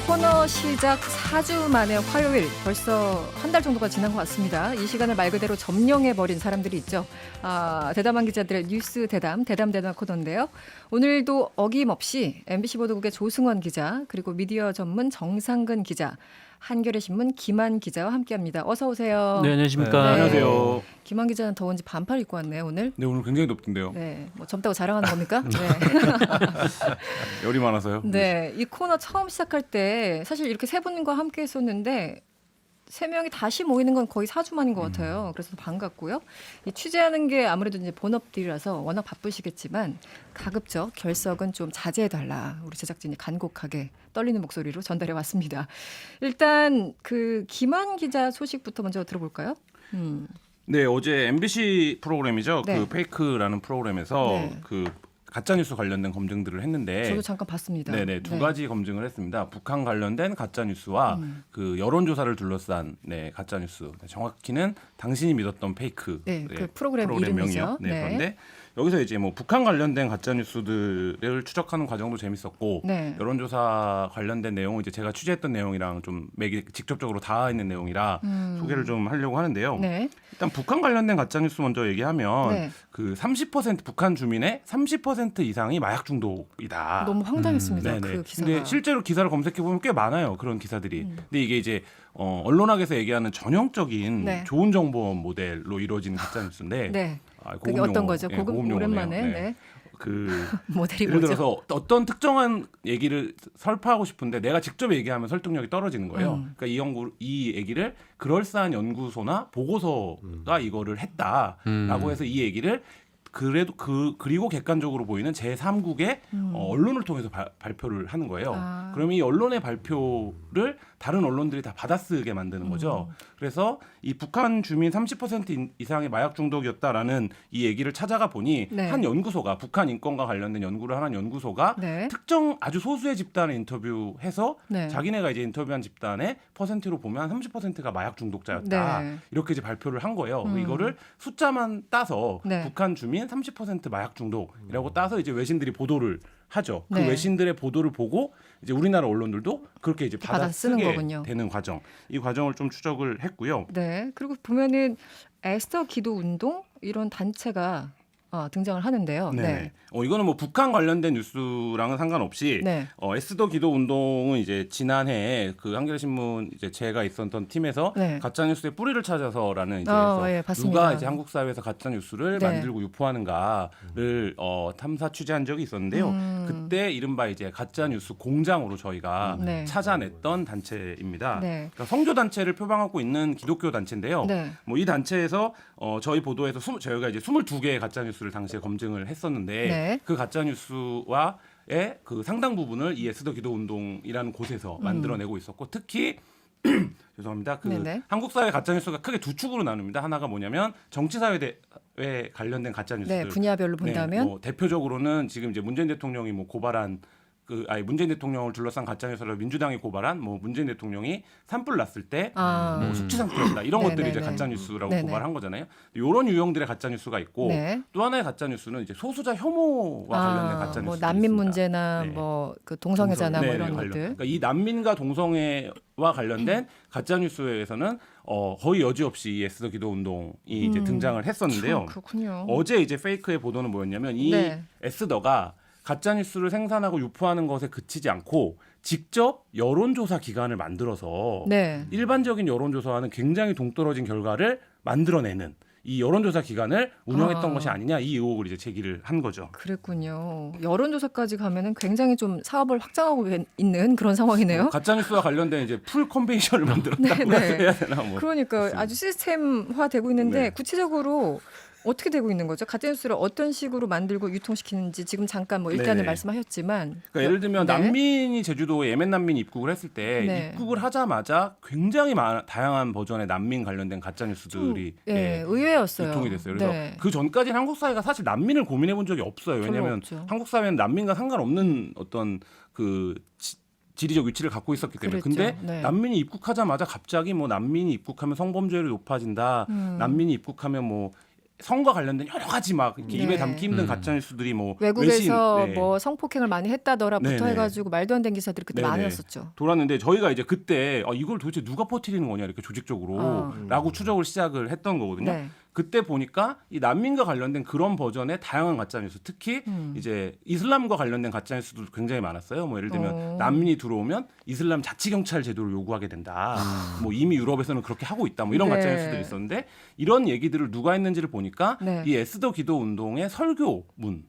코너 시작 4주 만에 화요일, 벌써 한 달 정도가 지난 것 같습니다. 이 시간을 말 그대로 점령해버린 사람들이 있죠. 대담한 기자들의 뉴스 대담 코너인데요. 오늘도 어김없이 MBC 보도국의 조승원 기자, 그리고 미디어 전문 정상근 기자, 한겨레 신문 김한 기자와 함께합니다. 어서 오세요. 네, 안녕하십니까. 네. 안녕하세요. 김한 기자는 더운지 반팔 입고 왔네요, 오늘. 네, 오늘 굉장히 덥던데요. 네, 뭐 젊다고 자랑하는 겁니까? 네. 열이 많아서요. 네, 이 코너 처음 시작할 때 사실 이렇게 세 분과 함께 했었는데 세 명이 다시 모이는 건 거의 4주 만인 것 같아요. 그래서 반갑고요. 이 취재하는 게 아무래도 이제 본업들이라서 워낙 바쁘시겠지만 가급적 결석은 좀 자제해달라. 우리 제작진이 간곡하게 떨리는 목소리로 전달해 왔습니다. 일단 그 김한 기자 소식부터 먼저 들어볼까요? 네, 어제 MBC 프로그램이죠. 네. 그 페이크라는 프로그램에서 네. 그 가짜뉴스 관련된 검증들을 했는데 저도 잠깐 봤습니다. 네네, 두 가지 검증을 했습니다. 북한 관련된 가짜뉴스와 그 여론조사를 둘러싼 가짜뉴스. 정확히는 당신이 믿었던 페이크. 네, 그 프로그램 이름이죠. 네, 네. 그런데 여기서 이제 뭐 북한 관련된 가짜뉴스들을 추적하는 과정도 재밌었고 네. 여론조사 관련된 내용은 이제 제가 취재했던 내용이랑 좀 맥이 직접적으로 닿아 있는 내용이라 소개를 좀 하려고 하는데요. 네. 일단 북한 관련된 가짜뉴스 먼저 얘기하면 네. 그 30% 북한 주민의 30% 이상이 마약 중독이다. 너무 황당했습니다. 네네. 그 기사가. 근데 실제로 기사를 검색해 보면 꽤 많아요. 그런 기사들이. 근데 이게 이제 언론학에서 얘기하는 전형적인 네. 좋은 정보 모델로 이루어지는 가짜뉴스인데. 네. 그게 고급 어떤 용어, 거죠? 예, 고급 고급 용어네요. 오랜만에. 네. 네. 그 모델이 예를 뭐죠? 들어서 어떤 특정한 얘기를 설파하고 싶은데 내가 직접 얘기하면 설득력이 떨어지는 거예요. 그러니까 이 얘기를 그럴싸한 연구소나 보고서가 이거를 했다라고 해서 이 얘기를 그래도 그리고 객관적으로 보이는 제3국의 언론을 통해서 발표를 하는 거예요. 그럼 이 언론의 발표를 다른 언론들이 다 받아쓰게 만드는 거죠. 그래서 이 북한 주민 30% 이상의 마약 중독이었다라는 이 얘기를 찾아가 보니 네. 한 연구소가 북한 인권과 관련된 연구를 하는 연구소가 네. 특정 아주 소수의 집단을 인터뷰해서 네. 자기네가 이제 인터뷰한 집단의 퍼센트로 보면 30%가 마약 중독자였다. 네. 이렇게 이제 발표를 한 거예요. 이거를 숫자만 따서 네. 북한 주민 30% 마약 중독이라고 따서 이제 외신들이 보도를 하죠. 그 네. 외신들의 보도를 보고 이제 우리나라 언론들도 그렇게 이제 받아쓰는 받아쓰게 거군요. 되는 과정. 이 과정을 좀 추적을 했고요. 네. 그리고 보면은 에스더 기도 운동 이런 단체가 등장을 하는데요. 네. 이거는 뭐 북한 관련된 뉴스랑은 상관없이 네. 에스더 기도 운동은 이제 지난해 그 한겨레 신문 이제 제가 있었던 팀에서 네. 가짜 뉴스의 뿌리를 찾아서라는 이제 예, 봤습니다. 누가 이제 한국 사회에서 가짜 뉴스를 네. 만들고 유포하는가를 탐사 취재한 적이 있었는데요. 그때 이른바 이제 가짜 뉴스 공장으로 저희가 네. 찾아냈던 단체입니다. 네. 그러니까 성교 단체를 표방하고 있는 기독교 단체인데요. 네. 뭐 이 단체에서 저희 보도에서 저희가 이제 22개의 가짜 뉴스를 당시에 검증을 했었는데 네. 그 가짜 뉴스와의 그 상당 부분을 이 에스더 기도 운동이라는 곳에서 만들어내고 있었고 특히 죄송합니다. 그 네네. 한국 사회 가짜 뉴스가 크게 두 축으로 나눕니다. 하나가 뭐냐면 정치 사회에 관련된 가짜 뉴스들. 네, 분야별로 본다면 뭐 대표적으로는 지금 이제 문재인 대통령이 뭐 고발한 문재인 대통령을 둘러싼 가짜뉴스를 민주당이 고발한 뭐 문재인 대통령이 산불 났을 때 뭐 숙취 상태였다 이런 네, 것들이 네, 이제 네. 가짜뉴스라고 네, 네. 고발한 거잖아요. 이런 유형들의 가짜뉴스가 있고 네. 또 하나의 가짜뉴스는 이제 소수자 혐오와 관련된 가짜뉴스. 뭐 난민 문제나 네. 뭐 그 동성애자나 뭐 이런 것들. 그러니까 이 난민과 동성애와 관련된 가짜 뉴스에서는 거의 여지없이 이 에스더 기도 운동이 이제 등장을 했었는데요. 그렇군요. 어제 이제 페이크의 보도는 뭐였냐면 이 네. 에스더가 가짜 뉴스를 생산하고 유포하는 것에 그치지 않고 직접 여론조사 기관을 만들어서 네. 일반적인 여론조사와는 굉장히 동떨어진 결과를 만들어내는 이 여론조사 기관을 운영했던 것이 아니냐 이 의혹을 이제 제기를 한 거죠. 그랬군요. 여론조사까지 가면은 굉장히 좀 사업을 확장하고 있는 그런 상황이네요. 가짜뉴스와 관련된 이제 풀 컨벤션을 만들었다고 네, 네. 해야 되나 뭐. 그러니까 그렇습니다. 아주 시스템화되고 있는데 네. 구체적으로 어떻게 되고 있는 거죠? 가짜뉴스를 어떤 식으로 만들고 유통시키는지 지금 잠깐 뭐 일단은 네네. 말씀하셨지만 그러니까 예를 들면 네. 난민이 제주도에 예멘 난민이 입국을 했을 때 네. 입국을 하자마자 굉장히 다양한 버전의 난민 관련된 가짜 뉴스들이 의외였어요. 유통이 됐어요. 그래서 네. 그 전까지는 한국 사회가 사실 난민을 고민해 본 적이 없어요. 왜냐하면 없죠. 한국 사회는 난민과 상관없는 어떤 그 지리적 위치를 갖고 있었기 때문에. 그랬죠. 근데 네. 난민이 입국하자마자 갑자기 뭐 난민이 입국하면 성범죄율이 높아진다. 난민이 입국하면 뭐 성과 관련된 여러 가지 막 이렇게 네. 입에 담기 힘든 가짜 뉴스들이 뭐 외국에서 외신, 네. 뭐 성폭행을 많이 했다더라부터 네네. 해가지고 말도 안 되는 기사들이 그때 네네. 많았었죠. 돌았는데 저희가 이제 그때 이걸 도대체 누가 퍼뜨리는 거냐 이렇게 조직적으로라고 추적을 시작을 했던 거거든요. 네. 그때 보니까 이 난민과 관련된 그런 버전의 다양한 가짜 뉴스, 특히 이제 이슬람과 관련된 가짜 뉴스도 굉장히 많았어요. 뭐 예를 들면 난민이 들어오면 이슬람 자치 경찰 제도를 요구하게 된다. 뭐 이미 유럽에서는 그렇게 하고 있다. 뭐 이런 네. 가짜 뉴스들이 있었는데 이런 얘기들을 누가 했는지를 보니까 네. 이 에스더 기도 운동의 설교문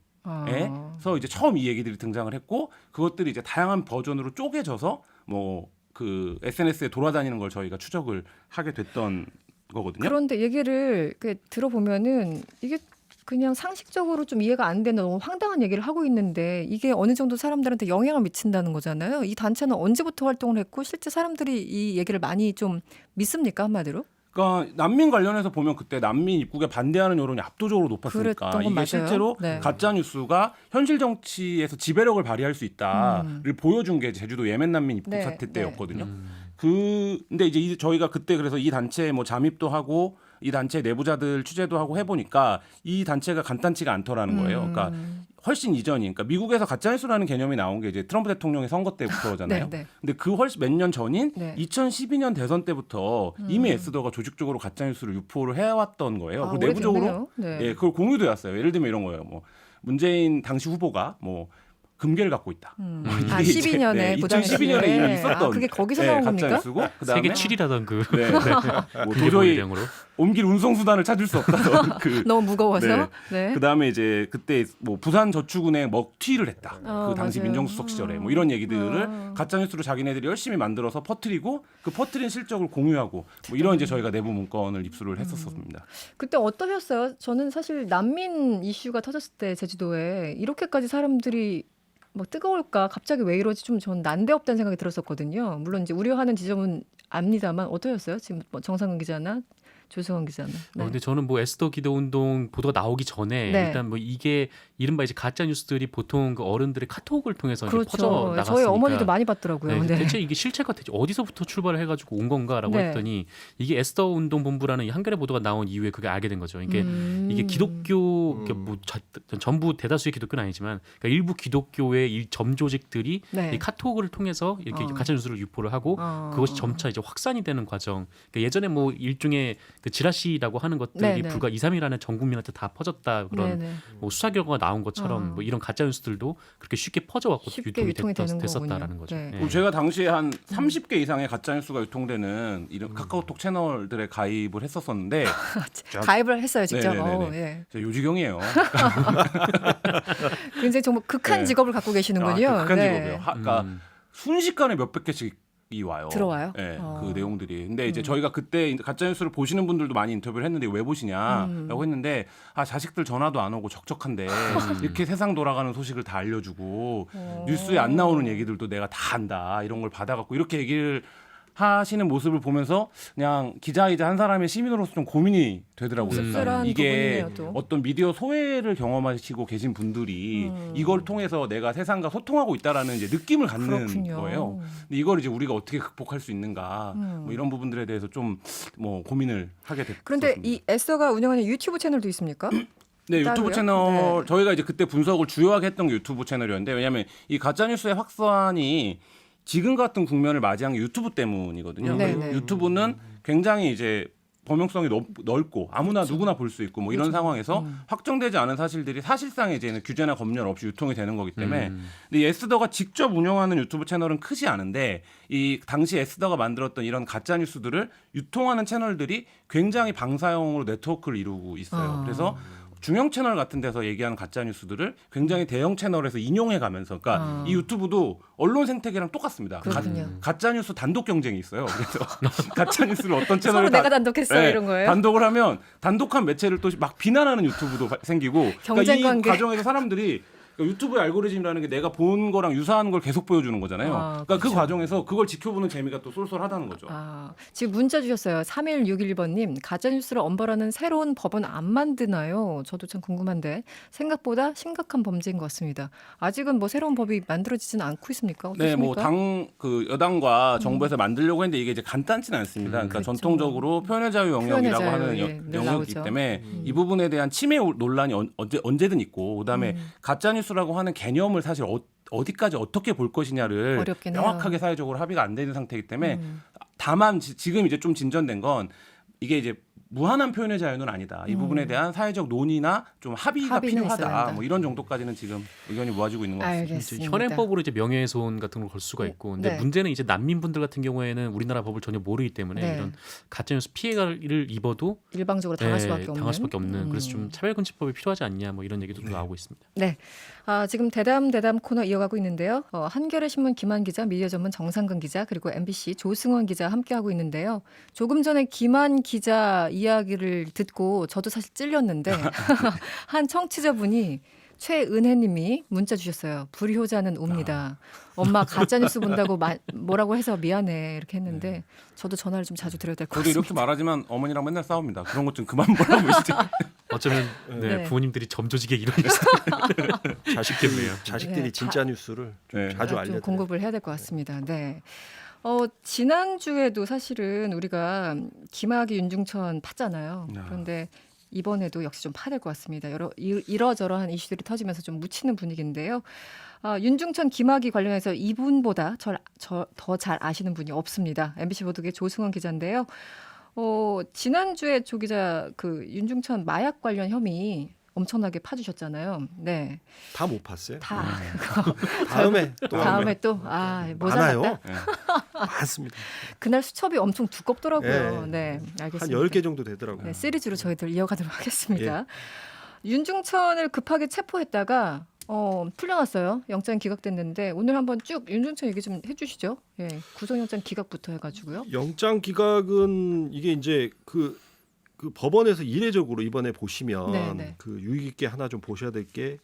에서 이제 처음 이 얘기들이 등장을 했고 그것들이 이제 다양한 버전으로 쪼개져서 뭐 그 SNS에 돌아다니는 걸 저희가 추적을 하게 됐던 거거든요. 그런데 얘기를 들어보면은 이게 그냥 상식적으로 좀 이해가 안 되는 너무 황당한 얘기를 하고 있는데 이게 어느 정도 사람들한테 영향을 미친다는 거잖아요. 이 단체는 언제부터 활동을 했고 실제 사람들이 이 얘기를 많이 좀 믿습니까 한마디로? 그러니까 난민 관련해서 보면 그때 난민 입국에 반대하는 여론이 압도적으로 높았으니까 그랬던 건 이게 맞아요. 실제로 네. 가짜 뉴스가 현실 정치에서 지배력을 발휘할 수 있다를 보여준 게 제주도 예멘 난민 입국 네, 사태 네. 때였거든요. 근데 이제 저희가 그때 그래서 이 단체에 뭐 잠입도 하고 이 단체 내부자들 취재도 하고 해보니까 이 단체가 간단치가 않더라는 거예요. 그러니까 훨씬 이전이, 그러니까 미국에서 가짜뉴스라는 개념이 나온 게 이제 트럼프 대통령의 선거 때부터잖아요. 네, 네. 근데 그 훨씬 몇 년 전인 네. 2012년 대선 때부터 이미 에스더가 조직적으로 가짜뉴스를 유포를 해왔던 거예요. 그 내부적으로 네. 예, 그걸 공유도 해왔어요. 예를 들면 이런 거예요. 뭐 문재인 당시 후보가 뭐 금괴를 갖고 있다. 아, 12년에 네, 그 당시에. 2012년에 이미 있었던 그게 거기서 나온 겁니까? 가짜뉴스고 그다음에 세계 7위라던 그 네. 뭐 도저히 도저히 옮길 운송 수단을 찾을 수 없다던 그 너무 무거워서. 네. 네. 그다음에 이제 그때 뭐 부산저축은행 먹튀를 했다. 어, 그 당시 맞아요. 민정수석 시절에 뭐 이런 얘기들을 가짜 뉴스로 자기네들이 열심히 만들어서 퍼뜨리고 그 퍼뜨린 실적을 공유하고 뭐 이런 이제 저희가 내부 문건을 입수를 했었습니다. 그때 어떠셨어요? 저는 사실 난민 이슈가 터졌을 때 제주도에 이렇게까지 사람들이 뭐 뜨거울까 갑자기 왜 이러지 좀 전 난데없다는 생각이 들었었거든요. 물론 이제 우려하는 지점은 압니다만 어떠셨어요? 지금 뭐 정상근 기자나 조승원 기자는. 네. 근데 저는 뭐 에스더 기도 운동 보도가 나오기 전에 네. 일단 뭐 이게 이른바 이제 가짜 뉴스들이 보통 그 어른들의 카톡을 통해서 이제 퍼져 그렇죠. 나갔으니까 저희 어머니도 많이 봤더라고요. 네, 네. 대체 이게 실체가 대체 어디서부터 출발을 해가지고 온 건가라고 네. 했더니 이게 에스더 운동 본부라는 이 한겨레 보도가 나온 이후에 그게 알게 된 거죠. 이게 기독교 뭐 전부 대다수의 기독교는 아니지만 그러니까 일부 기독교의 이 점조직들이 네. 이 카톡을 통해서 이렇게 가짜 뉴스를 유포를 하고 그것이 점차 이제 확산이 되는 과정. 그러니까 예전에 뭐 일종의 그 지라시라고 하는 것들이 네, 네. 불과 2, 3일 안에 전 국민한테 다 퍼졌다 그런 네네. 뭐 수사 결과가 나온 것처럼 뭐 이런 가짜 뉴스들도 그렇게 쉽게 퍼져갖고 쉽게 유통이 유통이 되는 됐었다라는 거군요. 거죠. 네. 예. 그럼 제가 당시에 한 30개 이상의 가짜 뉴스가 유통되는 이런 카카오톡 채널들에 가입을 했었었는데 가입을 했어요 직접. 네네네네. 예. 저 요지경이에요. 굉장히 정말 극한 네. 직업을 갖고 계시는군요. 아, 극한 네. 직업이에요. 그러니까 순식간에 몇백 개씩이 와요. 들어와요? 네, 어. 그 내용들이. 근데 이제 저희가 그때 가짜 뉴스를 보시는 분들도 많이 인터뷰를 했는데 왜 보시냐라고 했는데 자식들 전화도 안 오고 적적한데 이렇게 세상 돌아가는 소식을 다 알려주고 뉴스에 안 나오는 얘기들도 내가 다 안다 이런 걸 받아갖고 이렇게 얘기를 하시는 모습을 보면서 그냥 기자이자 한 사람의 시민으로서 좀 고민이 되더라고요. 씁쓸한 이게 부분이네요, 또. 어떤 미디어 소외를 경험하시고 계신 분들이 이걸 통해서 내가 세상과 소통하고 있다라는 이제 느낌을 갖는 그렇군요. 거예요. 근데 이걸 이제 우리가 어떻게 극복할 수 있는가 뭐 이런 부분들에 대해서 좀 뭐 고민을 하게 됐습니다. 그런데 이 에스더가 운영하는 유튜브 채널도 있습니까? 네, 따로요? 유튜브 채널 네. 저희가 이제 그때 분석을 주요하게 했던 게 유튜브 채널이었는데 왜냐하면 이 가짜 뉴스의 확산이 지금 같은 국면을 맞이한 게 유튜브 때문이거든요. 네네. 유튜브는 굉장히 이제 범용성이 넓고 아무나 누구나 볼 수 있고 뭐 이런 상황에서 확정되지 않은 사실들이 사실상 이제는 규제나 검열 없이 유통이 되는 거기 때문에 근데 이 에스더가 직접 운영하는 유튜브 채널은 크지 않은데 이 당시 에스더가 만들었던 이런 가짜 뉴스들을 유통하는 채널들이 굉장히 방사형으로 네트워크를 이루고 있어요. 그래서 중형 채널 같은 데서 얘기하는 가짜 뉴스들을 굉장히 대형 채널에서 인용해 가면서 그러니까 이 유튜브도 언론 생태계랑 똑같습니다. 그렇군요. 가짜 뉴스 단독 경쟁이 있어요. 그래서 가짜 뉴스를 어떤 서로 채널에 내가 단독했어 이런 거예요? 단독을 하면 단독한 매체를 또 막 비난하는 유튜브도 생기고 경쟁 그러니까 이 관계. 과정에서 사람들이 그러니까 유튜브의 알고리즘이라는 게 내가 본 거랑 유사한 걸 계속 보여주는 거잖아요. 아, 그러니까 그 그렇죠. 과정에서 그걸 지켜보는 재미가 또 쏠쏠하다는 거죠. 지금 문자 주셨어요. 3161번님, 가짜뉴스를 엄벌하는 새로운 법은 안 만드나요? 저도 참 궁금한데 생각보다 심각한 범죄인 것 같습니다. 아직은 뭐 새로운 법이 만들어지지는 않고 있습니까? 네, 어떻습니까? 뭐 여당과 정부에서 만들려고 했는데 이게 이제 간단치는 않습니다. 그러니까 그렇죠. 전통적으로 표현의 자유 영역이라고 자유, 하는 예, 늘 영역이기 나오죠. 때문에 이 부분에 대한 침해 논란이 언제든 있고, 그다음에 가짜 뉴스라고 하는 개념을 사실 어디까지 어떻게 볼 것이냐를 어렵긴 해요. 명확하게 사회적으로 합의가 안 되는 상태이기 때문에 다만 지금 이제 좀 진전된 건 이게 이제 무한한 표현의 자유는 아니다. 이 부분에 대한 사회적 논의나 좀 합의가 합의는 있어야 필요하다. 된다. 뭐 이런 정도까지는 지금 의견이 모아지고 있는 것 같습니다. 알겠습니다. 현행법으로 이제 명예훼손 같은 걸 걸 수가 있고, 근데 네. 문제는 이제 난민분들 같은 경우에는 우리나라 법을 전혀 모르기 때문에 네. 이런 가짜뉴스 피해를 입어도 일방적으로 당할 수밖에 없는. 당할 수밖에 없는. 그래서 좀 차별금지법이 필요하지 않냐, 뭐 이런 얘기도 좀 나오고 있습니다. 네. 지금 대담 코너 이어가고 있는데요. 한겨레 신문 김한 기자, 미디어 전문 정상근 기자, 그리고 MBC 조승원 기자 함께하고 있는데요. 조금 전에 김한 기자 이야기를 듣고 저도 사실 찔렸는데 한 청취자분이 최은혜님이 문자 주셨어요. 불효자는 옵니다. 엄마 가짜뉴스 본다고 뭐라고 해서 미안해 이렇게 했는데 저도 전화를 좀 자주 드려야 될 것 저도 같습니다. 이렇게 말하지만 어머니랑 맨날 싸웁니다. 그런 것 좀 그만 보라고 보시죠. 어쩌면 네. 부모님들이 점조직에 이런 자식들이 네, 진짜 뉴스를 좀 네. 자주 좀 알려드려요. 공급을 해야 될 것 같습니다. 네. 지난주에도 사실은 우리가 김학의 윤중천 팠잖아요. 야. 그런데 이번에도 역시 좀 파야 될 것 같습니다. 이러저러한 이슈들이 터지면서 좀 묻히는 분위기인데요. 윤중천, 김학의 관련해서 이분보다 더 잘 아시는 분이 없습니다. MBC 보도국의 조승원 기자인데요. 지난주에 조 기자 그 윤중천 마약 관련 혐의 엄청나게 파주셨잖아요. 네, 다 못 봤어요. 다 다음에 또 다음에 또 많아요. 모자랐다. 많습니다. 그날 수첩이 엄청 두껍더라고요. 예. 네, 한 알겠습니다. 10개 정도 되더라고요. 네, 시리즈로 저희들 이어가도록 하겠습니다. 예. 윤중천을 급하게 체포했다가 풀려났어요. 영장 기각됐는데 오늘 한번 쭉 윤중천 얘기 좀 해주시죠. 예, 구속영장 기각부터 해가지고요. 영장 기각은 이게 이제 그 법원에서 이례적으로 이번에 보시면 네, 네. 그 유익 있게 하나 좀 보셔야 될 게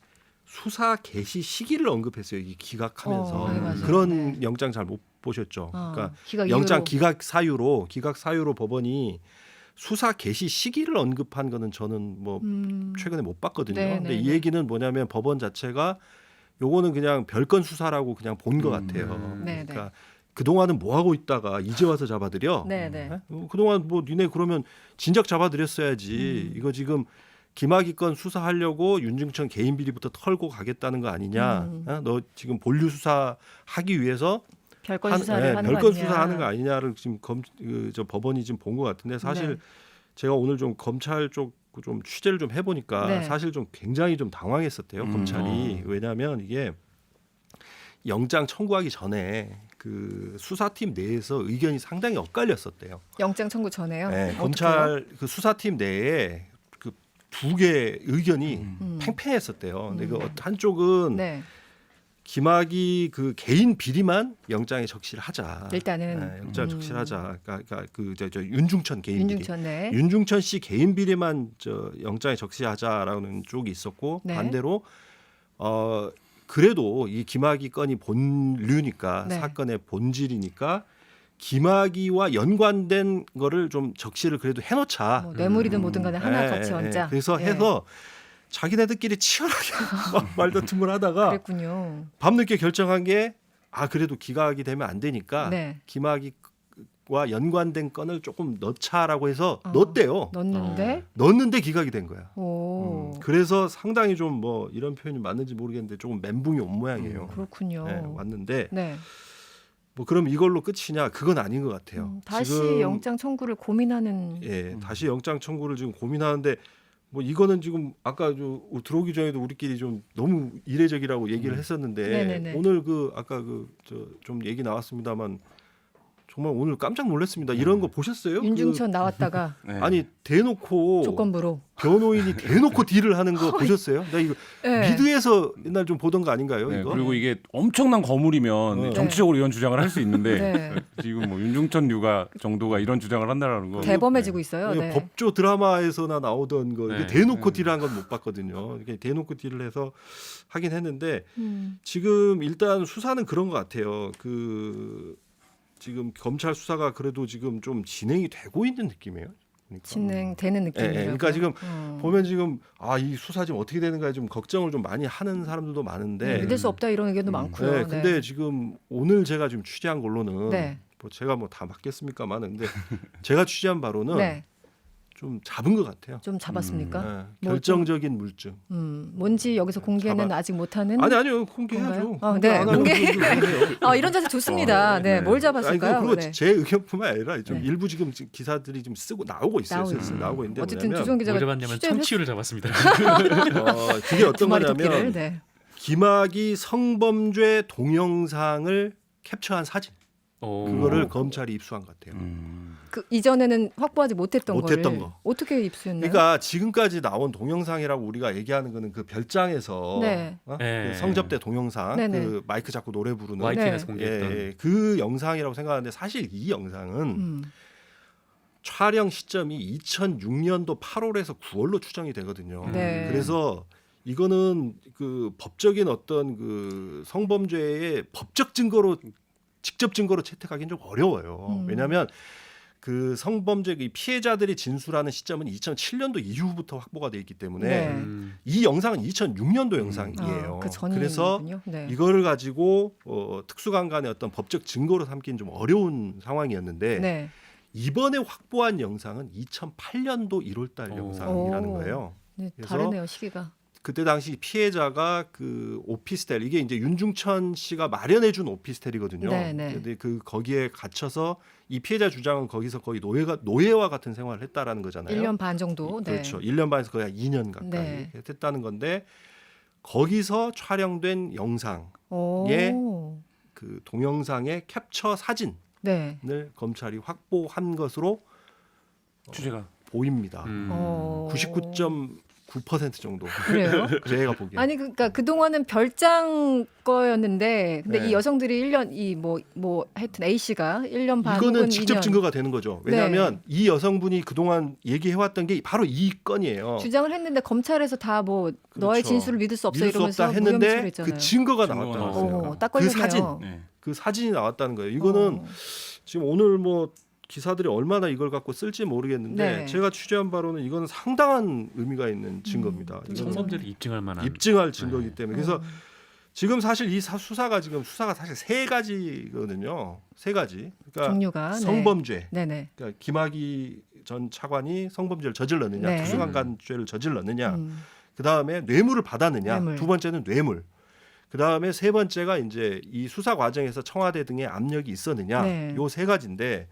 수사 개시 시기를 언급했어요. 이 기각하면서 네, 맞아요. 그런 네. 영장 잘 못 보셨죠. 그러니까 기각 영장 이후로. 기각 사유로 법원이 수사 개시 시기를 언급한 거는 저는 뭐 최근에 못 봤거든요. 네, 근데 네, 이 네. 얘기는 뭐냐면 법원 자체가 요거는 그냥 별건 수사라고 그냥 본 것 같아요. 네, 그러니까 그동안은 뭐 하고 있다가 이제 와서 잡아들여. 네네. 그동안 뭐 니네 그러면 진작 잡아들였어야지. 이거 지금 김학의 건 수사하려고 윤중천 개인 비리부터 털고 가겠다는 거 아니냐. 너 지금 본류 수사하기 위해서 별건 수사를 하는 거 별건 아니냐. 수사하는 거 아니냐를 지금 저 법원이 지금 본 것 같은데 사실 네. 제가 오늘 좀 검찰 쪽 좀 취재를 좀 해보니까 네. 사실 좀 굉장히 좀 당황했었대요. 검찰이. 왜냐하면 이게 영장 청구하기 전에 그 수사팀 내에서 의견이 상당히 엇갈렸었대요. 영장 청구 전에요. 네, 어떡해요? 검찰 그 수사팀 내에 그 두 개의 의견이 팽팽했었대요. 근데 그 한쪽은 네. 김학의 그 개인 비리만 영장에 적시를 하자. 일단은 네, 영장 적시를 하자. 그러니까 저 윤중천 개인 윤중천 네. 비리. 윤중천 씨 개인 비리만 저 영장에 적시하자라는 쪽이 있었고 네. 반대로 그래도 이 김학의 건이 본류니까 네. 사건의 본질이니까 김학의와 연관된 거를 좀 적시를 그래도 해놓자. 뭐 뇌물이든 뭐든 간에 하나 예, 같이 예, 얹자. 그래서 예. 해서 자기네들끼리 치열하게 막 말다툼을 하다가 그랬군요. 밤늦게 결정한 게 그래도 기각이 되면 안 되니까 네. 김학의와 연관된 건을 조금 넣자라고 해서 넣었대요. 넣었는데 넣었는데 기각이 된 거야. 오 그래서 상당히 좀 뭐 이런 표현이 맞는지 모르겠는데 조금 멘붕이 온 모양이에요. 그렇군요. 네, 왔는데 네. 뭐 그럼 이걸로 끝이냐? 그건 아닌 것 같아요. 다시 지금, 영장 청구를 고민하는. 다시 영장 청구를 지금 고민하는데 뭐 이거는 지금 아까 들어오기 전에도 우리끼리 좀 너무 이례적이라고 얘기를 했었는데 네네네. 오늘 아까 좀 얘기 나왔습니다만 정말 오늘 깜짝 놀랐습니다. 이런 거 보셨어요? 윤중천 나왔다가 네. 아니 대놓고 조건부로. 변호인이 대놓고 딜을 하는 거 보셨어요? 나 이거 네. 미드에서 옛날 좀 보던 거 아닌가요? 네, 이거? 그리고 이게 엄청난 거물이면 네. 정치적으로 이런 주장을 할 수 있는데 네. 지금 뭐 윤중천 류가 정도가 이런 주장을 한다라는 거 대범해지고 있어요. 이게 네. 법조 드라마에서나 나오던 거 이게 네. 대놓고 딜한 건 못 봤거든요. 이게 대놓고 딜을 해서 하긴 했는데 음. 지금 일단 수사는 그런 것 같아요. 지금 검찰 수사가 그래도 지금 좀 진행이 되고 있는 느낌이에요. 그러니까. 진행되는 느낌이에요. 그러니까 지금 보면 지금 이 수사 지금 어떻게 되는가 좀 걱정을 좀 많이 하는 사람들도 많은데. 믿을 수 없다 이런 의견도 많고요. 네, 근데 지금 오늘 제가 지금 취재한 걸로는 네. 뭐 제가 뭐 다 맞겠습니까만, 근데 제가 취재한 바로는 네. 좀 잡은 것 같아요. 좀 잡았습니까? 네, 결정적인 물증. 뭔지 여기서 공개는 아직 못하는. 아니요 공개해야죠. 건가요? 네, 안 하면 공개. 공개해요. 이런 자세 좋습니다. 네, 네. 뭘 아니, 잡았을까요? 그리고 네. 제 의견뿐만 아니라 좀 네. 일부 지금 기사들이 좀 쓰고 나오고 있어요. 나오고 슬슬 나오고 있는데 어쨌든 뭐냐면 주정 기자가 뭘 잡았냐면 취재를 참치유를 잡았습니다. 그게 어떤 두 마리 거냐면 토끼를. 네. 김학의 성범죄 동영상을 캡처한 사진 그거를 검찰이 입수한 것 같아요. 그 이전에는 확보하지 못했던 못했던 거를 거. 어떻게 입수했나요? 그러니까 지금까지 나온 동영상이라고 우리가 얘기하는 거는 그 별장에서 네. 네. 그 성접대 동영상, 네네. 그 마이크 잡고 노래 부르는 YTN에서 네. 공개했던 그 영상이라고 생각하는데 사실 이 영상은 촬영 시점이 2006년도 8월에서 9월로 추정이 되거든요. 네. 그래서 이거는 그 법적인 어떤 그 성범죄의 법적 증거로 직접 증거로 채택하기는 좀 어려워요. 왜냐하면 그 성범죄 피해자들이 진술하는 시점은 2007년도 이후부터 확보가 돼 있기 때문에 네. 이 영상은 2006년도 영상이에요. 그 전이군요. 그래서 네. 이거를 가지고 특수강간의 어떤 법적 증거로 삼기는 좀 어려운 상황이었는데 네. 이번에 확보한 영상은 2008년도 1월달 오. 영상이라는 거예요. 네, 그래서 다르네요 시기가. 그때 당시 피해자가 그 오피스텔 이게 이제 윤중천 씨가 마련해준 오피스텔이거든요. 네네. 근데 그 거기에 gat혀서 이 피해자 주장은 거기서 거의 노예와 같은 생활을 했다라는 거잖아요. 1년 반 정도. 네. 그렇죠. 1년 반에서 거의 한 2년 가까이 네. 했다는 건데 거기서 촬영된 영상의 오. 그 동영상의 캡처 사진을 네. 검찰이 확보한 것으로 취재가 보입니다. 99.9% 정도. 그래요? 제가 보기에. 아니 그러니까 그 동안은 별장 거였는데 근데 네. 이 여성들이 1년 뭐 하여튼 A 씨가 1년 반 이거는 혹은 직접 2년 증거가 되는 거죠. 왜냐하면 네. 이 여성분이 그동안 얘기해왔던 게 바로 이 건이에요. 주장을 했는데 검찰에서 다 뭐 너의 그렇죠. 진술을 믿을 수 없어 믿을 수 이러면서 없다 했는데 무혐의처리했잖아요. 그 증거가 증거가 나왔다는 나왔어요. 거예요. 딱 그 걸렸네요. 사진, 네. 그 사진이 나왔다는 거예요. 이거는 지금 오늘 뭐 기사들이 얼마나 이걸 갖고 쓸지 모르겠는데 네. 제가 취재한 바로는 이거는 상당한 의미가 있는 증거입니다. 이거는 성범죄를 입증할 만한 입증할 증거이기 때문에 그래서 지금 사실 이 수사가 사실 세 가지거든요. 세 가지. 그러니까 종류가 성범죄. 네. 네네. 그러니까 김학의 전 차관이 성범죄를 저질렀느냐, 네. 특수강간죄를 저질렀느냐. 음. 그 다음에 뇌물을 받았느냐. 뇌물. 두 번째는 뇌물. 그 다음에 세 번째가 이제 이 수사 과정에서 청와대 등의 압력이 있었느냐. 네. 요 세 가지인데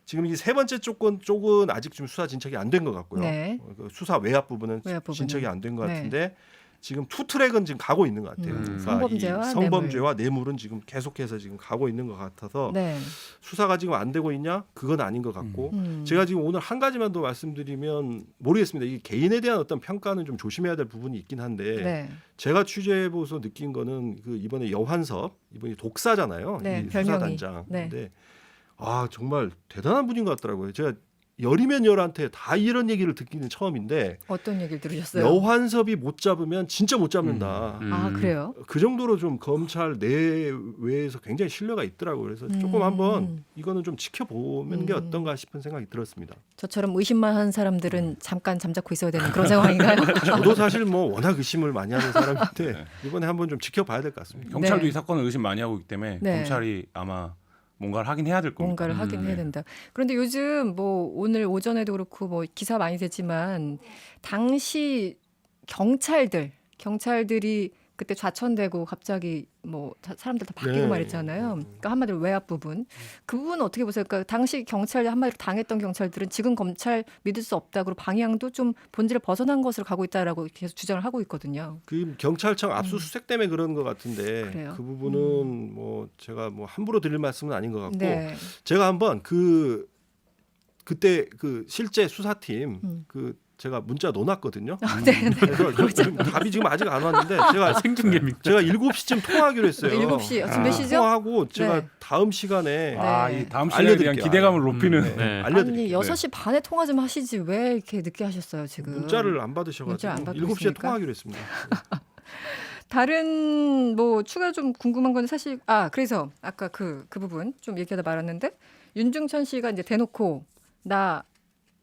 지금 이 세 번째 쪽은 아직 좀 수사 진척이 안 된 것 같고요. 네. 그 수사 외압 부분은 외압 부분은. 진척이 안 된 것 네. 같은데 지금 투 트랙은 지금 가고 있는 것 같아요. 그러니까 성범죄와 이 성범죄와 뇌물은 지금 계속해서 지금 가고 있는 것 같아서 네. 수사가 지금 안 되고 있냐? 그건 아닌 것 같고 제가 지금 오늘 한 가지만 더 말씀드리면 모르겠습니다. 이 개인에 대한 어떤 평가는 좀 조심해야 될 부분이 있긴 한데 네. 제가 취재해 보서 느낀 거는 그 이번에 여환섭 이번이 독사잖아요. 네, 이 별명이. 수사단장. 네. 근데 정말 대단한 분인 것 같더라고요. 제가 열이면 열한테 다 이런 얘기를 듣기는 처음인데 어떤 얘기를 들으셨어요? 여환섭이 못 잡으면 진짜 못 잡는다. 아 그래요? 그 정도로 좀 검찰 내외에서 굉장히 신뢰가 있더라고요. 그래서 조금 한번 이거는 좀 지켜보는 게 어떤가 싶은 생각이 들었습니다. 저처럼 의심만 한 사람들은 잠깐 잠자코 있어야 되는 그런 상황인가요? 저도 사실 뭐 워낙 의심을 많이 하는 사람인데 이번에 한번 좀 지켜봐야 될 것 같습니다. 경찰도 네. 이 사건을 의심 많이 하고 있기 때문에 네. 검찰이 아마 뭔가를 하긴 해야 될 겁니다. 뭔가를 하긴 해야 된다. 그런데 요즘 뭐 오늘 오전에도 그렇고 뭐 기사 많이 됐지만 당시 경찰들이 그때 좌천되고 갑자기 뭐 사람들 다 바뀌고 네. 말했잖아요. 그러니까 한마디로 외압 부분. 그 부분은 어떻게 보세요? 그러니까 당시 경찰 한마디로 당했던 경찰들은 지금 검찰 믿을 수 없다. 그리고 방향도 좀 본질을 벗어난 것으로 가고 있다라고 계속 주장을 하고 있거든요. 그 경찰청 압수수색 때문에 그런 것 같은데 그래요? 그 부분은 뭐 제가 뭐 함부로 드릴 말씀은 아닌 것 같고 네. 제가 한번 그때 그 실제 수사팀 그 제가 문자 넣어놨거든요. 네. 그래서 지금 답이 지금 아직 안 왔는데 생중계입니까? 제가 7시쯤 통화하기로 했어요. 7시. 지금 몇 시죠? 통화하고 제가 네. 다음 시간에 아, 네. 이 다음 시간에 대한 알려드릴게요. 기대감을 높이는. 네. 네. 알려드릴게요. 아니 6시 반에 통화 좀 하시지 왜 이렇게 늦게 하셨어요 지금? 문자를 안 문자 안 받으셔가지고 받고 7시에 있으니까? 통화하기로 했습니다. 다른 뭐 추가 좀 궁금한 건 사실 그래서 아까 그 부분 좀 얘기하다 말았는데 윤중천 씨가 이제 대놓고 나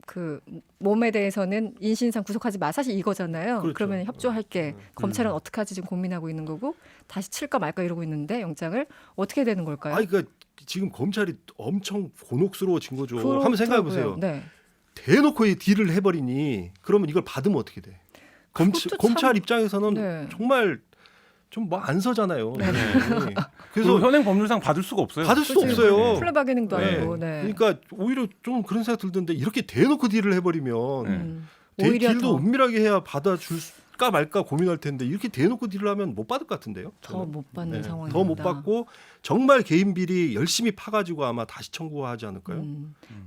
그 몸에 대해서는 인신상 구속하지 마 사실 이거잖아요. 그렇죠. 그러면 협조할게. 검찰은 어떻게 하지 지금 고민하고 있는 거고 다시 칠까 말까 이러고 있는데 영장을 어떻게 되는 걸까요? 아니 그러니까 지금 검찰이 엄청 곤혹스러워진 거죠. 그렇다고요. 한번 생각해 보세요. 네. 대놓고 이 딜을 해버리니 그러면 이걸 받으면 어떻게 돼? 그것도 참- 검찰 입장에서는 네. 정말 좀 뭐 안 서잖아요. 네. 그래서 그래서 현행 법률상 받을 수가 없어요. 받을 수도 그렇죠. 없어요. 플랫바게닝도 네. 아니고. 네. 그러니까 오히려 좀 그런 생각 들던데 이렇게 대놓고 딜을 해버리면 네. 오히려 딜도 더 은밀하게 해야 받아줄까 말까 고민할 텐데 이렇게 대놓고 딜을 하면 못 받을 것 같은데요. 더 못 받는 네. 상황입니다. 더 못 받고 정말 개인 비리 열심히 파가지고 아마 다시 청구하지 않을까요?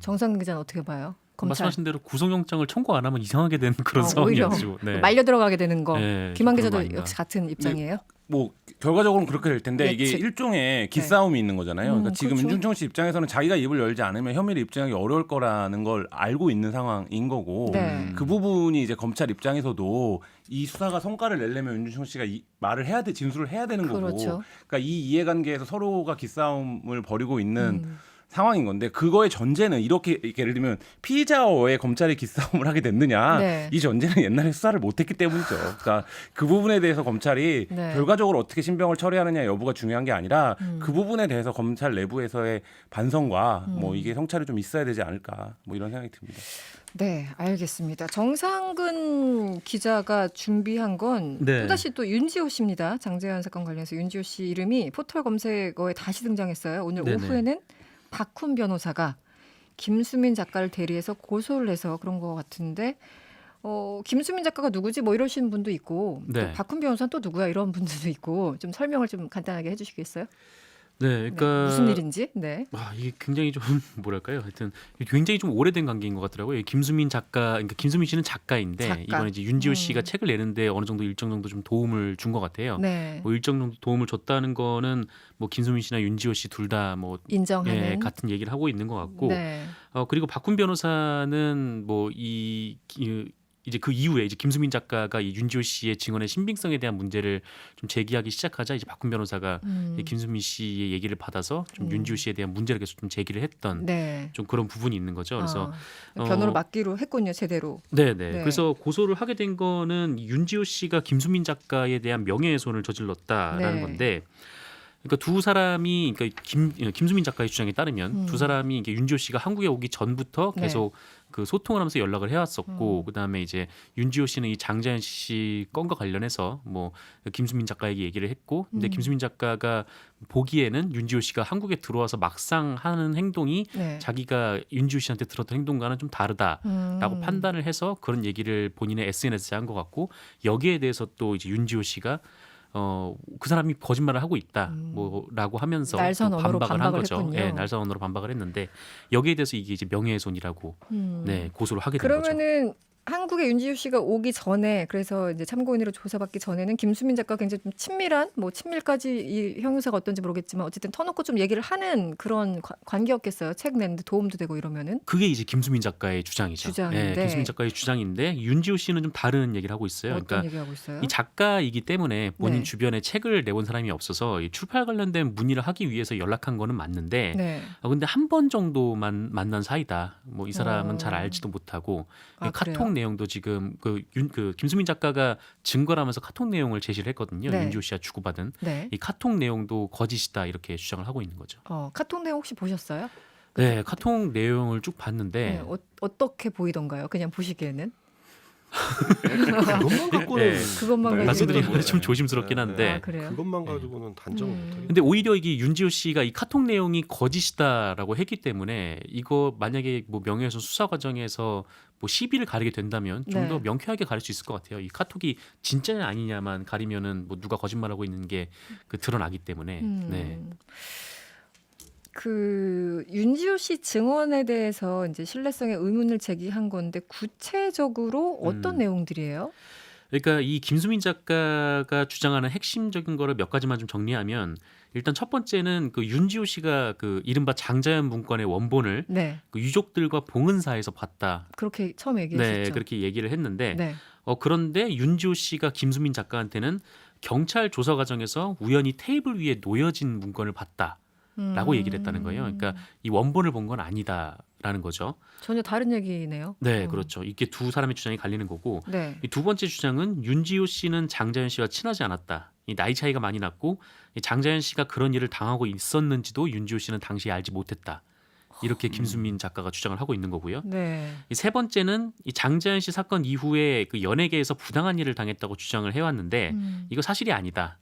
정상 기자는 어떻게 봐요? 검찰 말씀하신 대로 구속영장을 청구 안 하면 이상하게 되는 그런 오히려 상황이었죠. 네. 말려 들어가게 되는 거. 네, 김한 좀 그런 거 기자도 아닌가. 역시 같은 입장이에요. 뭐 결과적으로는 그렇게 될 텐데 이게 예측. 일종의 기싸움이 있는 거잖아요. 그러니까 지금 그렇죠. 윤중천 씨 입장에서는 자기가 입을 열지 않으면 혐의를 입증하기 어려울 거라는 걸 알고 있는 상황인 거고 네. 그 부분이 이제 검찰 입장에서도 이 수사가 성과를 내려면 윤중천 씨가 말을 해야 돼, 진술을 해야 되는 거고. 그렇죠. 그러니까 이 이해관계에서 서로가 기싸움을 벌이고 있는 상황인 건데 그거의 전제는 이렇게 예를 들면 피의자와의 검찰이 기싸움을 하게 됐느냐 네. 이 전제는 옛날에 수사를 못했기 때문이죠. 그러니까 그 부분에 대해서 검찰이 네. 결과적으로 어떻게 신병을 처리하느냐 여부가 중요한 게 아니라 그 부분에 대해서 검찰 내부에서의 반성과 뭐 이게 성찰이 좀 있어야 되지 않을까 뭐 이런 생각이 듭니다. 네, 알겠습니다. 정상근 기자가 준비한 건 네. 또다시 또 윤지호 씨입니다. 장재현 사건 관련해서 윤지호 씨 이름이 포털 검색어에 다시 등장했어요. 오늘 네네. 오후에는 박훈 변호사가 김수민 작가를 대리해서 고소를 해서 그런 것 같은데 김수민 작가가 누구지 뭐 이러시는 분도 있고 네. 또 박훈 변호사는 또 누구야 이런 분들도 있고 좀 설명을 좀 간단하게 해주시겠어요? 네, 그러니까 네, 무슨 일인지? 네. 이게 굉장히 좀 뭐랄까요? 하여튼 굉장히 좀 오래된 관계인 것 같더라고요. 김수민 작가, 그러니까 김수민 씨는 작가인데 작가. 이번에 이제 윤지호 씨가 책을 내는데 어느 정도 일정 정도 좀 도움을 준 것 같아요. 네. 뭐 일정 정도 도움을 줬다는 거는 뭐 김수민 씨나 윤지호 씨 둘 다 뭐 인정하는. 같은 얘기를 하고 있는 것 같고, 네. 그리고 박훈 변호사는 뭐 이제 그 이후에 이제 김수민 작가가 이 윤지호 씨의 증언의 신빙성에 대한 문제를 좀 제기하기 시작하자 이제 박훈 변호사가 이 김수민 씨의 얘기를 받아서 좀 윤지호 씨에 대한 문제를 계속 좀 제기를 했던 네. 좀 그런 부분이 있는 거죠. 그래서 변호를 맡기로 했군요, 제대로. 네네. 네. 그래서 고소를 하게 된 거는 윤지호 씨가 김수민 작가에 대한 명예훼손을 저질렀다라는 네. 건데. 그러니까 두 사람이 그러니까 김수민 작가의 주장에 따르면 두 사람이 이게 윤지호 씨가 한국에 오기 전부터 네. 계속 그 소통을 하면서 연락을 해왔었고 그다음에 이제 윤지호 씨는 이 장자연 씨 건과 관련해서 뭐 김수민 작가에게 얘기를 했고 근데 김수민 작가가 보기에는 윤지호 씨가 한국에 들어와서 막상 하는 행동이 네. 자기가 윤지호 씨한테 들었던 행동과는 좀 다르다라고 판단을 해서 그런 얘기를 본인의 SNS에 한 것 같고 여기에 대해서 또 이제 윤지호 씨가 그 사람이 거짓말을 하고 있다, 뭐라고 하면서 날선 또 언어로 반박을 한 반박을 거죠. 했군요. 예, 날선 언어로 반박을 했는데 여기에 대해서 이게 이제 명예훼손이라고 네, 고소를 하게 된 거죠. 그러면은 한국에 윤지호 씨가 오기 전에 그래서 이제 참고인으로 조사받기 전에는 김수민 작가가 굉장히 좀 친밀한 뭐 친밀까지 이 형용사가 어떤지 모르겠지만 어쨌든 터놓고 좀 얘기를 하는 그런 관계였겠어요. 책 내는데 도움도 되고 이러면은. 그게 이제 김수민 작가의 주장이죠. 주장인데. 예, 김수민 작가의 주장인데 윤지호 씨는 좀 다른 얘기를 하고 있어요. 어떤 그러니까 얘기하고 있어요? 이 작가이기 때문에 본인 네. 주변에 책을 내본 사람이 없어서 이 출판 관련된 문의를 하기 위해서 연락한 거는 맞는데 네. 근데 한 번 정도만 만난 사이다. 뭐 이 사람은 잘 어. 알지도 못하고 아, 카톡 그래요? 내용도 지금 그 김수민 작가가 증거라면서 카톡 내용을 제시를 했거든요. 네. 윤지호 씨와 주고받은 네. 이 카톡 내용도 거짓이다 이렇게 주장을 하고 있는 거죠. 카톡 내용 혹시 보셨어요? 네, 카톡 내용을 쭉 봤는데 네. 어떻게 보이던가요? 그냥 보시기에는? 그것만 갖고는 그것만 네. 말씀드리기가 좀 네. 조심스럽긴 한데 아, 그래요? 그것만 가지고는 단정을 못하겠네. 근데 오히려 이게 윤지호 씨가 이 카톡 내용이 거짓이다라고 했기 때문에 이거 만약에 뭐 명예훼손 수사 과정에서 뭐 시비를 가리게 된다면 좀 더 네. 명쾌하게 가릴 수 있을 것 같아요. 이 카톡이 진짜냐 아니냐만 가리면은 뭐 누가 거짓말하고 있는 게 그 드러나기 때문에. 네. 그 윤지호 씨 증언에 대해서 이제 신뢰성에 의문을 제기한 건데 구체적으로 어떤 내용들이에요? 그러니까 이 김수민 작가가 주장하는 핵심적인 거를 몇 가지만 좀 정리하면 일단 첫 번째는 그 윤지호 씨가 그 이른바 장자연 문건의 원본을 네, 그 유족들과 봉은사에서 봤다. 그렇게 처음 얘기했었죠. 네, 그렇게 얘기를 했는데 네. 그런데 윤지호 씨가 김수민 작가한테는 경찰 조사 과정에서 우연히 테이블 위에 놓여진 문건을 봤다라고 얘기를 했다는 거예요. 그러니까 이 원본을 본 건 아니다라는 거죠. 전혀 다른 얘기네요. 네, 그렇죠. 이게 두 사람의 주장이 갈리는 거고 네. 이 두 번째 주장은 윤지호 씨는 장자연 씨와 친하지 않았다. 이 나이 차이가 많이 났고 이 장자연 씨가 그런 일을 당하고 있었는지도 윤지호 씨는 당시에 알지 못했다. 이렇게 김수민 작가가 주장을 하고 있는 거고요. 네. 이 세 번째는 이 장자연 씨 사건 이후에 그 연예계에서 부당한 일을 당했다고 주장을 해왔는데 이거 사실이 아니다.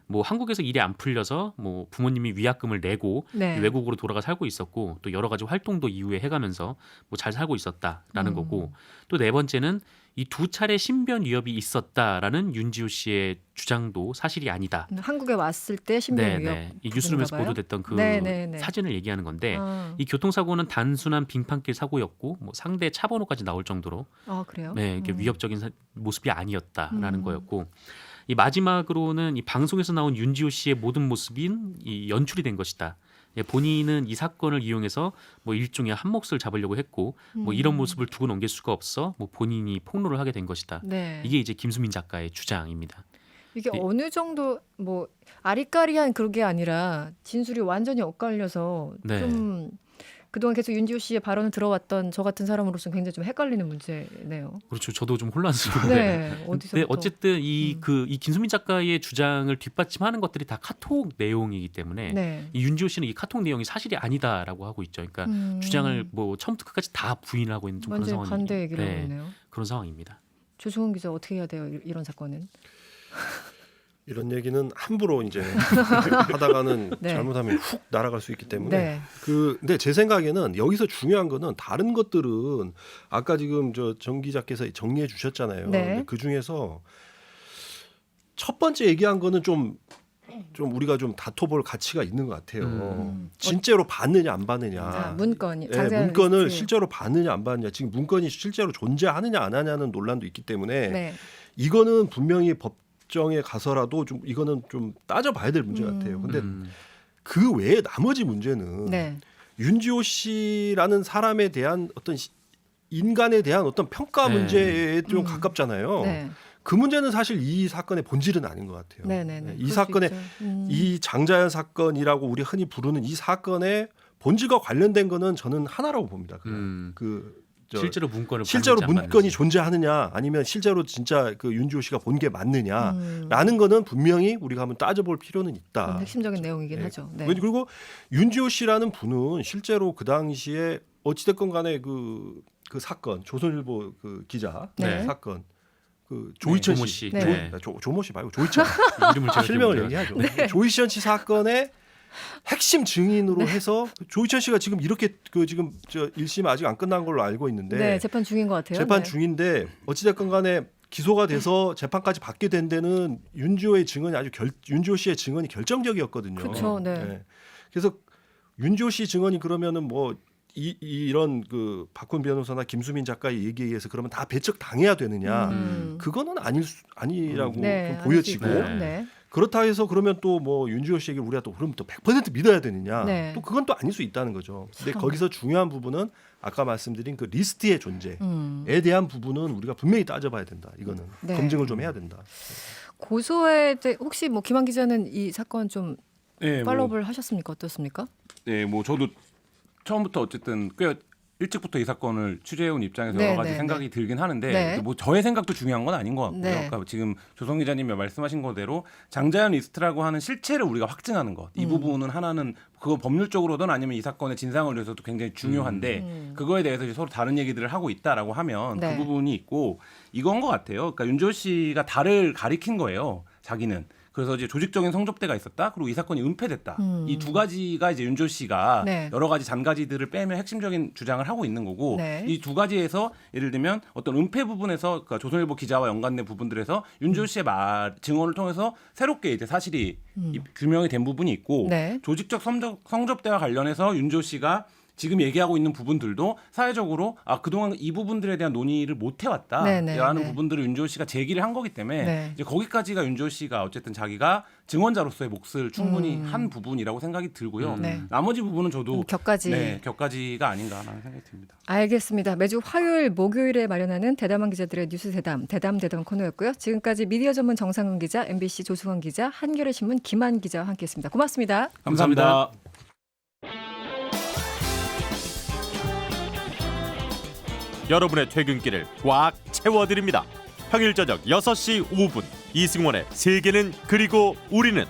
뭐 한국에서 일이 안 풀려서 뭐 부모님이 위약금을 내고 네. 외국으로 돌아가 살고 있었고 또 여러 가지 활동도 이후에 해가면서 뭐 잘 살고 있었다라는 거고 또 네 번째는 이 두 차례 신변 위협이 있었다라는 윤지호 씨의 주장도 사실이 아니다. 한국에 왔을 때 신변 위협. 이 뉴스룸에서 부분인가 봐요? 보도됐던 그 네네네. 사진을 얘기하는 건데 아, 이 교통사고는 단순한 빙판길 사고였고 뭐 상대 차 번호까지 나올 정도로 아, 그래요? 네, 이게 위협적인 모습이 아니었다라는 음. 거였고 이 마지막으로는 이 방송에서 나온 윤지호 씨의 모든 모습인 이 연출이 된 것이다. 예, 본인은 이 사건을 이용해서 뭐 일종의 한 몫을 잡으려고 했고 뭐 이런 모습을 두고 넘길 수가 없어 뭐 본인이 폭로를 하게 된 것이다. 네. 이게 이제 김수민 작가의 주장입니다. 이게 어느 정도 뭐 아리까리한 그런 게 아니라 진술이 완전히 엇갈려서 네. 좀 그동안 계속 윤지호 씨의 발언을 들어왔던 저 같은 사람으로서는 굉장히 좀 헷갈리는 문제네요. 그렇죠. 저도 좀 혼란스러운데. 네, 어디서? 근데 어쨌든 이 김수민 작가의 주장을 뒷받침하는 것들이 다 카톡 내용이기 때문에 네. 이 윤지호 씨는 이 카톡 내용이 사실이 아니다라고 하고 있죠. 그러니까 주장을 뭐 처음부터 끝까지 다 부인을 하고 있는 좀 그런 완전 상황이 반대 얘기를 하고 있네요. 그런 상황입니다. 조승훈 기자 어떻게 해야 돼요? 이런 사건은? 이런 얘기는 함부로 이제 하다가는 네. 잘못하면 훅 날아갈 수 있기 때문에 네. 근데 제 생각에는 여기서 중요한 거는 다른 것들은 아까 지금 저 정 기자께서 정리해 주셨잖아요. 네. 근데 그 중에서 첫 번째 얘기한 거는 좀 우리가 좀 다퉈볼 가치가 있는 것 같아요. 진짜로 봤느냐 안 봤느냐. 자, 문건이 네, 장자연 문건을 리스트. 실제로 봤느냐 안 봤느냐. 지금 문건이 실제로 존재하느냐 안 하냐는 논란도 있기 때문에 네. 이거는 분명히 법정에 가서라도 좀 이거는 좀 따져봐야 될 문제 같아요. 근데 그 외에 나머지 문제는 네. 윤지호 씨라는 사람에 대한 어떤 인간에 대한 어떤 평가 네. 문제에 좀 가깝잖아요. 네. 그 문제는 사실 이 사건의 본질은 아닌 것 같아요. 네네네. 이 사건의 이 장자연 사건이라고 우리 흔히 부르는 이 사건의 본질과 관련된 거는 저는 하나라고 봅니다. 실제로 문건을 실제로 봤는지 안 문건이 봤는지. 존재하느냐 아니면 실제로 진짜 그 윤지호 씨가 본 게 맞느냐라는 거는 분명히 우리가 한번 따져볼 필요는 있다. 핵심적인 내용이긴 네. 하죠. 네. 그리고 윤지호 씨라는 분은 실제로 그 당시에 어찌됐건 간에 그 사건 조선일보 그 기자 네. 사건 그 조희천 조모 씨, 씨. 네. 조모 씨 말고 조희천 이름을 제가 실명을 기억을 얘기하죠. 네. 조희천 씨 사건의 핵심 증인으로 해서 조희천 씨가 지금 이렇게 그 지금 저 1심 아직 안 끝난 걸로 알고 있는데 네, 재판 중인 것 같아요. 재판 네. 중인데 어찌됐건 간에 기소가 돼서 재판까지 받게 된 데는 윤지호의 증언이 윤지호 씨의 증언이 결정적이었거든요. 그렇죠. 네. 그래서 윤지호 씨 증언이 그러면은 뭐 이런 그 박훈 변호사나 김수민 작가의 얘기에 의해서 그러면 다 배척 당해야 되느냐? 그거는 아니라고 네, 좀 보여지고 아닐 수 있고요. 네. 그렇다 해서 그러면 또 뭐 윤지호 씨 얘기를 우리가 또 그럼 또 100% 믿어야 되느냐? 네. 또 그건 또 아닐 수 있다는 거죠. 근데 거기서 중요한 부분은 아까 말씀드린 그 리스트의 존재에 대한 부분은 우리가 분명히 따져봐야 된다. 이거는 네. 검증을 좀 해야 된다. 고소에 대해 혹시 뭐 김한 기자는 이 사건 좀 네, 팔로우를 하셨습니까? 어떻습니까? 네, 뭐 저도 처음부터 어쨌든 꽤 일찍부터 이 사건을 취재해온 입장에서 네, 여러 가지 네, 생각이 들긴 하는데 네. 뭐 저의 생각도 중요한 건 아닌 것 같고요. 네. 그러니까 지금 조성 기자님이 말씀하신 거대로 장자연 리스트라고 하는 실체를 우리가 확증하는 것, 이 부분은 하나는 그거 법률적으로든 아니면 이 사건의 진상을 위해서도 굉장히 중요한데 그거에 대해서 이제 서로 다른 얘기들을 하고 있다라고 하면 네. 그 부분이 있고 이건 것 같아요. 그러니까 윤지호 씨가 달을 가리킨 거예요. 자기는. 그래서 이제 조직적인 성접대가 있었다. 그리고 이 사건이 은폐됐다. 이 두 가지가 이제 윤지호 씨가 네. 여러 가지 잔가지들을 빼면 핵심적인 주장을 하고 있는 거고 네. 이 두 가지에서 예를 들면 어떤 은폐 부분에서 그러니까 조선일보 기자와 연관된 부분들에서 윤지호 씨의 말 증언을 통해서 새롭게 이제 사실이 규명이 된 부분이 있고 네. 조직적 성접대와 관련해서 윤지호 씨가 지금 얘기하고 있는 부분들도 사회적으로 그동안 이 부분들에 대한 논의를 못 네네, 해왔다라는 네. 부분들을 윤지호 씨가 제기를 한 거기 때문에 네. 이제 거기까지가 윤지호 씨가 어쨌든 자기가 증언자로서의 몫을 충분히 한 부분이라고 생각이 들고요. 네. 나머지 부분은 저도 격까지. 네, 격가지가 아닌가라는 생각이 듭니다. 알겠습니다. 매주 화요일, 목요일에 마련하는 대담한 기자들의 뉴스 대담 코너였고요. 지금까지 미디어 전문 정상근 기자, MBC 조승원 기자, 한겨레 신문 김한 기자와 함께했습니다. 고맙습니다. 감사합니다. 여러분의 퇴근길을 꽉 채워드립니다. 평일 저녁 6시 5분 이승원의 세계는 그리고 우리는